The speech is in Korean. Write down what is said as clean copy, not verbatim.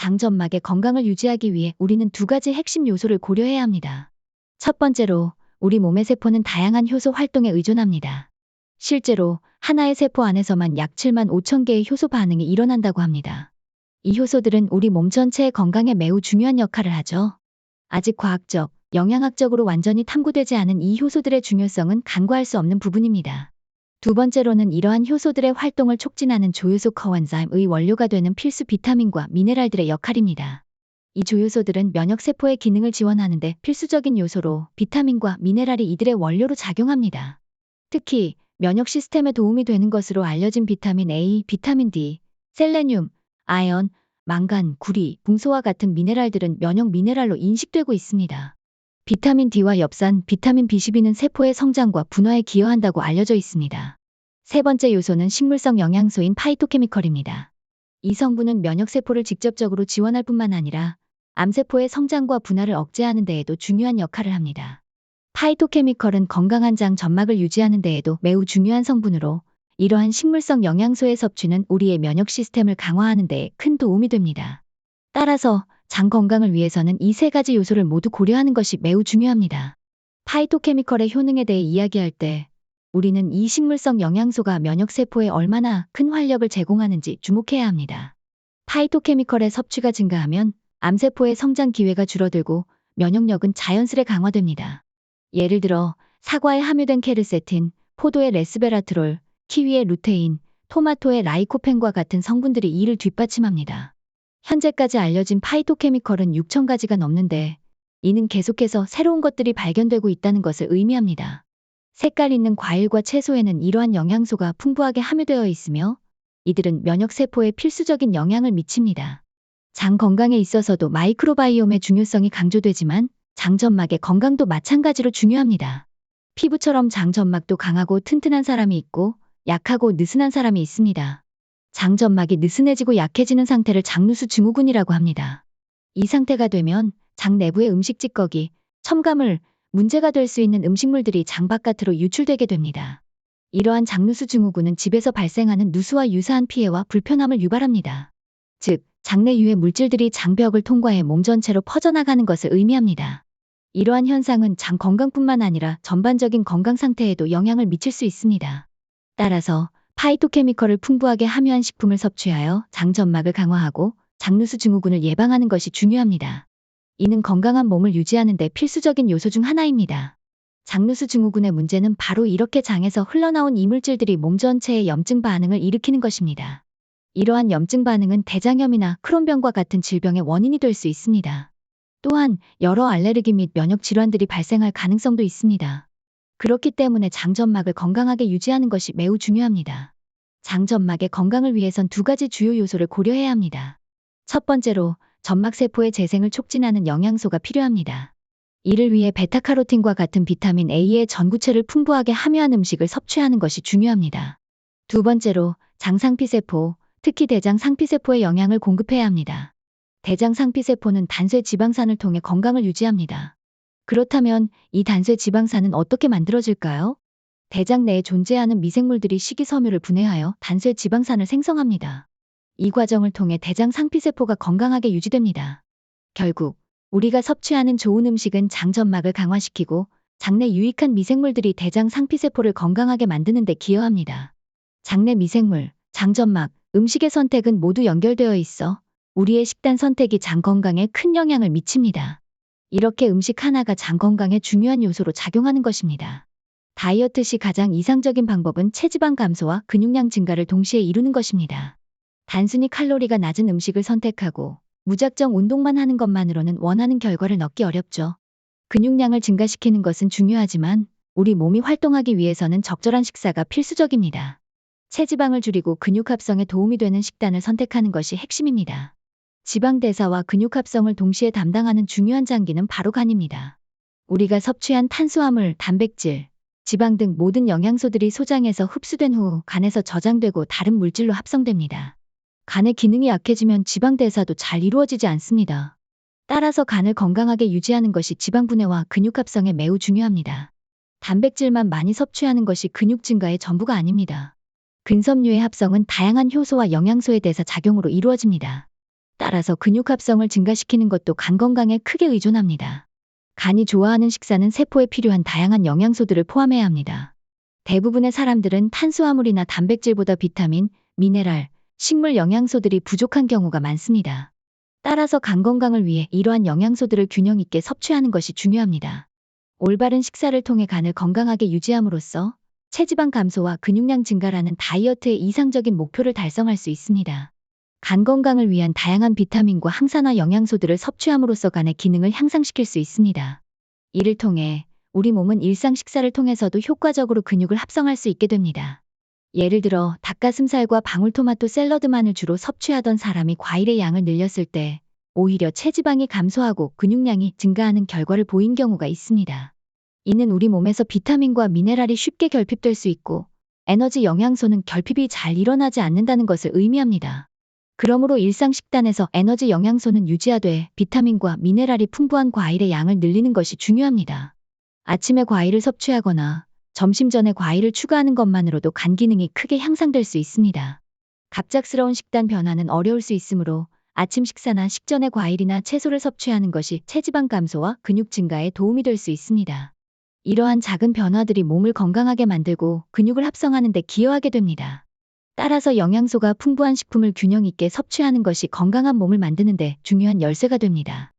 장점막의 건강을 유지하기 위해 우리는 두 가지 핵심 요소를 고려해야 합니다. 첫 번째로, 우리 몸의 세포는 다양한 효소 활동에 의존합니다. 실제로 하나의 세포 안에서만 약 7만 5천 개의 효소 반응이 일어난다고 합니다. 이 효소들은 우리 몸 전체의 건강에 매우 중요한 역할을 하죠. 아직 과학적, 영양학적으로 완전히 탐구되지 않은 이 효소들의 중요성은 간과할 수 없는 부분입니다. 두 번째로는 이러한 효소들의 활동을 촉진하는 조효소 코엔자임의 원료가 되는 필수 비타민과 미네랄들의 역할입니다. 이 조효소들은 면역세포의 기능을 지원하는데 필수적인 요소로 비타민과 미네랄이 이들의 원료로 작용합니다. 특히 면역 시스템에 도움이 되는 것으로 알려진 비타민 A, 비타민 D, 셀레늄, 아연, 망간, 구리, 붕소와 같은 미네랄들은 면역 미네랄로 인식되고 있습니다. 비타민 D와 엽산, 비타민 B12는 세포의 성장과 분화에 기여한다고 알려져 있습니다. 세 번째 요소는 식물성 영양소인 파이토케미컬입니다. 이 성분은 면역세포를 직접적으로 지원할 뿐만 아니라 암세포의 성장과 분화를 억제하는 데에도 중요한 역할을 합니다. 파이토케미컬은 건강한 장 점막을 유지하는 데에도 매우 중요한 성분으로 이러한 식물성 영양소의 섭취는 우리의 면역 시스템을 강화하는 데 큰 도움이 됩니다. 따라서 장 건강을 위해서는 이 세 가지 요소를 모두 고려하는 것이 매우 중요합니다. 파이토케미컬의 효능에 대해 이야기할 때 우리는 이 식물성 영양소가 면역세포에 얼마나 큰 활력을 제공하는지 주목해야 합니다. 파이토케미컬의 섭취가 증가하면 암세포의 성장 기회가 줄어들고 면역력은 자연스레 강화됩니다. 예를 들어 사과에 함유된 케르세틴, 포도의 레스베라트롤, 키위의 루테인, 토마토의 라이코펜과 같은 성분들이 이를 뒷받침합니다. 현재까지 알려진 파이토케미컬은 6,000가지가 넘는데 이는 계속해서 새로운 것들이 발견되고 있다는 것을 의미합니다. 색깔 있는 과일과 채소에는 이러한 영양소가 풍부하게 함유되어 있으며 이들은 면역세포에 필수적인 영향을 미칩니다. 장 건강에 있어서도 마이크로바이옴의 중요성이 강조되지만 장점막의 건강도 마찬가지로 중요합니다. 피부처럼 장점막도 강하고 튼튼한 사람이 있고 약하고 느슨한 사람이 있습니다. 장점막이 느슨해지고 약해지는 상태를 장누수 증후군이라고 합니다. 이 상태가 되면 장 내부의 음식 찌꺼기, 첨가물, 문제가 될 수 있는 음식물들이 장 바깥으로 유출되게 됩니다. 이러한 장누수 증후군은 집에서 발생하는 누수와 유사한 피해와 불편함을 유발합니다. 즉, 장내 유해 물질들이 장벽을 통과해 몸 전체로 퍼져나가는 것을 의미합니다. 이러한 현상은 장 건강뿐만 아니라 전반적인 건강 상태에도 영향을 미칠 수 있습니다. 따라서 파이토케미컬을 풍부하게 함유한 식품을 섭취하여 장 점막을 강화하고 장누수 증후군을 예방하는 것이 중요합니다. 이는 건강한 몸을 유지하는 데 필수적인 요소 중 하나입니다. 장누수 증후군의 문제는 바로 이렇게 장에서 흘러나온 이물질들이 몸 전체에 염증 반응을 일으키는 것입니다. 이러한 염증 반응은 대장염이나 크론병과 같은 질병의 원인이 될 수 있습니다. 또한 여러 알레르기 및 면역 질환들이 발생할 가능성도 있습니다. 그렇기 때문에 장점막을 건강하게 유지하는 것이 매우 중요합니다. 장점막의 건강을 위해선 두 가지 주요 요소를 고려해야 합니다. 첫 번째로 점막세포의 재생을 촉진하는 영양소가 필요합니다. 이를 위해 베타카로틴과 같은 비타민 A의 전구체를 풍부하게 함유한 음식을 섭취하는 것이 중요합니다. 두 번째로 장상피세포, 특히 대장 상피세포에 영양을 공급해야 합니다. 대장 상피세포는 단쇄 지방산을 통해 건강을 유지합니다. 그렇다면 이 단쇄 지방산은 어떻게 만들어질까요? 대장 내에 존재하는 미생물들이 식이섬유를 분해하여 단쇄 지방산을 생성합니다. 이 과정을 통해 대장 상피세포가 건강하게 유지됩니다. 결국 우리가 섭취하는 좋은 음식은 장점막을 강화시키고 장내 유익한 미생물들이 대장 상피세포를 건강하게 만드는 데 기여합니다. 장내 미생물, 장점막, 음식의 선택은 모두 연결되어 있어 우리의 식단 선택이 장 건강에 큰 영향을 미칩니다. 이렇게 음식 하나가 장 건강에 중요한 요소로 작용하는 것입니다. 다이어트 시 가장 이상적인 방법은 체지방 감소와 근육량 증가를 동시에 이루는 것입니다. 단순히 칼로리가 낮은 음식을 선택하고 무작정 운동만 하는 것만으로는 원하는 결과를 얻기 어렵죠. 근육량을 증가시키는 것은 중요하지만 우리 몸이 활동하기 위해서는 적절한 식사가 필수적입니다. 체지방을 줄이고 근육 합성에 도움이 되는 식단을 선택하는 것이 핵심입니다. 지방 대사와 근육 합성을 동시에 담당하는 중요한 장기는 바로 간입니다. 우리가 섭취한 탄수화물, 단백질, 지방 등 모든 영양소들이 소장에서 흡수된 후 간에서 저장되고 다른 물질로 합성됩니다. 간의 기능이 약해지면 지방 대사도 잘 이루어지지 않습니다. 따라서 간을 건강하게 유지하는 것이 지방 분해와 근육 합성에 매우 중요합니다. 단백질만 많이 섭취하는 것이 근육 증가의 전부가 아닙니다. 근섬유의 합성은 다양한 효소와 영양소의 대사 작용으로 이루어집니다. 따라서 근육 합성을 증가시키는 것도 간 건강에 크게 의존합니다. 간이 좋아하는 식사는 세포에 필요한 다양한 영양소들을 포함해야 합니다. 대부분의 사람들은 탄수화물이나 단백질보다 비타민, 미네랄, 식물 영양소들이 부족한 경우가 많습니다. 따라서 간 건강을 위해 이러한 영양소들을 균형 있게 섭취하는 것이 중요합니다. 올바른 식사를 통해 간을 건강하게 유지함으로써 체지방 감소와 근육량 증가라는 다이어트의 이상적인 목표를 달성할 수 있습니다. 간 건강을 위한 다양한 비타민과 항산화 영양소들을 섭취함으로써 간의 기능을 향상시킬 수 있습니다. 이를 통해 우리 몸은 일상 식사를 통해서도 효과적으로 근육을 합성할 수 있게 됩니다. 예를 들어 닭가슴살과 방울토마토 샐러드만을 주로 섭취하던 사람이 과일의 양을 늘렸을 때 오히려 체지방이 감소하고 근육량이 증가하는 결과를 보인 경우가 있습니다. 이는 우리 몸에서 비타민과 미네랄이 쉽게 결핍될 수 있고 에너지 영양소는 결핍이 잘 일어나지 않는다는 것을 의미합니다. 그러므로 일상 식단에서 에너지 영양소는 유지하되 비타민과 미네랄이 풍부한 과일의 양을 늘리는 것이 중요합니다. 아침에 과일을 섭취하거나 점심 전에 과일을 추가하는 것만으로도 간 기능이 크게 향상될 수 있습니다. 갑작스러운 식단 변화는 어려울 수 있으므로 아침 식사나 식전에 과일이나 채소를 섭취하는 것이 체지방 감소와 근육 증가에 도움이 될 수 있습니다. 이러한 작은 변화들이 몸을 건강하게 만들고 근육을 합성하는 데 기여하게 됩니다. 따라서 영양소가 풍부한 식품을 균형 있게 섭취하는 것이 건강한 몸을 만드는 데 중요한 열쇠가 됩니다.